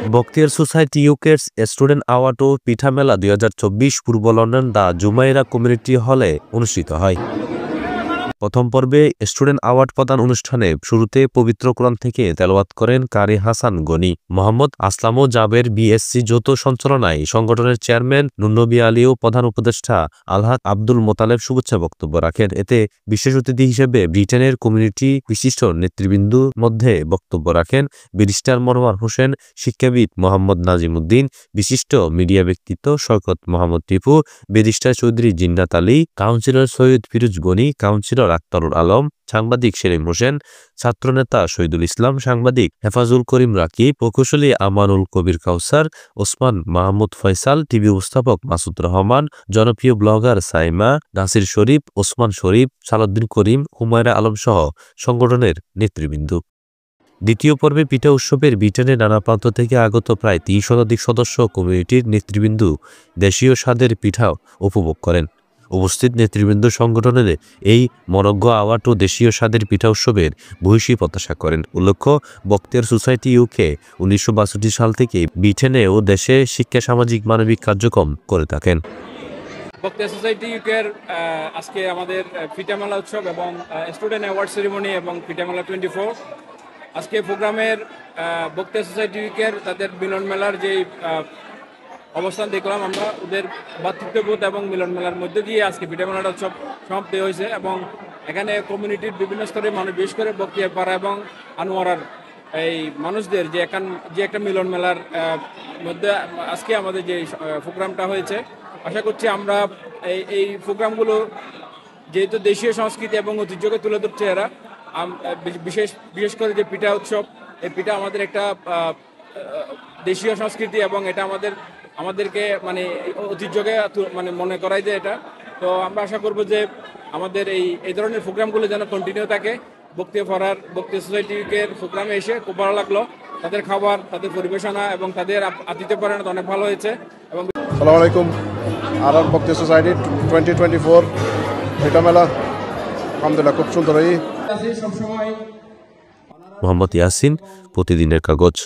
Bakhtiyar society ইউকের student award ও পিঠা মেলা 2024 পূর্ব London দা জুমাইরা community হলে অনুষ্ঠিত হয়। প্রথম পর্বে স্টুডেন্ট অ্যাওয়ার্ড প্রদান অনুষ্ঠানে শুরুতে পবিত্র কোরআন থেকে তেলাওয়াত করেন কারি হাসান গনি। মোহাম্মদ আসলাম ও জাবের বিএসসি যৌথ সঞ্চালনায় সংগঠনের চেয়ারম্যান নুনবী আলী ও প্রধান উপদেষ্টা আলহাজ আব্দুল মোতালেব শুভেচ্ছা বক্তব্য রাখেন। এতে বিশেষ অতিথি হিসেবে ব্রিটেনের কমিউনিটি বিশিষ্ট নেতৃবৃন্দুর মধ্যে বক্তব্য রাখেন ব্যারিস্টার মনোয়ার হোসেন, শিক্ষাবিদ মোহাম্মদ নাজিম উদ্দিন, বিশিষ্ট মিডিয়া ব্যক্তিত্ব শওকত মোহাম্মদ টিপু, ব্যারিস্টার চৌধুরী জিন্নাত আলী, কাউন্সিলর সৈয়দ ফিরোজ গনি, কাউন্সিলর আক্তারুল আলম, সাংবাদিক সেলিম হোসেন, ছাত্রনেতা শহীদুল ইসলাম, সাংবাদিক হেফাজুল করিম রাকিব, প্রকৌশলী আমানুল কবির কাউসার, ওসমান মাহমুদ ফয়সাল, টিভি উপস্থাপক মাসুদ রহমান, জনপ্রিয় ব্লগার সাইমা, নাসির শরীফ, ওসমান শরীফ, সালাউদ্দিন করিম, হুমায়রা আলম সহ সংগঠনের নেতৃবৃন্দ। দ্বিতীয় পর্বে পিঠা উৎসবের ব্রিটেনের নানা প্রান্ত থেকে আগত প্রায় 30 শতাধিক সদস্য কমিউনিটির নেতৃবৃন্দ দেশীয় স্বাদের পিঠা উপভোগ করেন। উপস্থিত নেতৃবৃন্দ সংগঠনের এই মনোজ্ঞ অ্যাওয়ার্ড ও দেশীয় স্বাদের পিঠা উৎসবের ভূয়সী প্রত্যাশা করেন। উল্লেখ্য, বখতিয়ার সোসাইটি ইউকে 1962 সাল থেকে ব্রিটেনে ও দেশে শিক্ষা, সামাজিক, মানবিক কার্যক্রম করে থাকেন। বখতিয়ার সোসাইটি ইউকের আজকে আমাদের পিঠা মেলা উৎসব এবং স্টুডেন্ট অ্যাওয়ার্ড সেরিমনি এবং পিঠা মেলা 24 আজকে প্রোগ্রামের বখতিয়ার সোসাইটি উইকের তাদের মিলন মেলার যেই অবস্থান দেখলাম আমরা, ওদের ভাতৃত্ববোধ এবং মিলন মেলার মধ্যে দিয়ে আজকে পিঠা মেলাটা উৎসব সমাপ্তি হয়েছে এবং এখানে কমিউনিটির বিভিন্ন স্তরের মানুষ, বিশেষ করে বখতিয়ার পাড়া এবং আনোয়ারার এই মানুষদের যে একটা মিলন মেলার মধ্যে আজকে আমাদের যে প্রোগ্রামটা হয়েছে, আশা করছি আমরা এই প্রোগ্রামগুলো যেহেতু দেশীয় সংস্কৃতি এবং ঐতিহ্যকে তুলে ধরছে এরা, বিশেষ করে যে পিঠা উৎসব, এই পিঠা আমাদের একটা দেশীয় সংস্কৃতি এবং এটা আমাদেরকে মানে ঐতিহ্যকে মানে মনে করাই যে এটা। তো আমরা আশা করব যে আমাদের এই ধরনের প্রোগ্রামগুলো যেন কন্টিনিউ থাকে। বখতিয়ার সোসাইটির প্রোগ্রামে এসে খুব ভালো লাগলো, তাদের খাবার, তাদের পরিবেশনা এবং তাদের আতিথ্যপরায়ণ অনেক ভালো হয়েছে। এবং আসসালামু আলাইকুম। আর বখতিয়ার সোসাইটি 2024 পিঠা মেলা আলহামদুলিল্লাহ খুব সুন্দর। মোহাম্মদ ইয়াসিন, প্রতিদিনের কাগজ।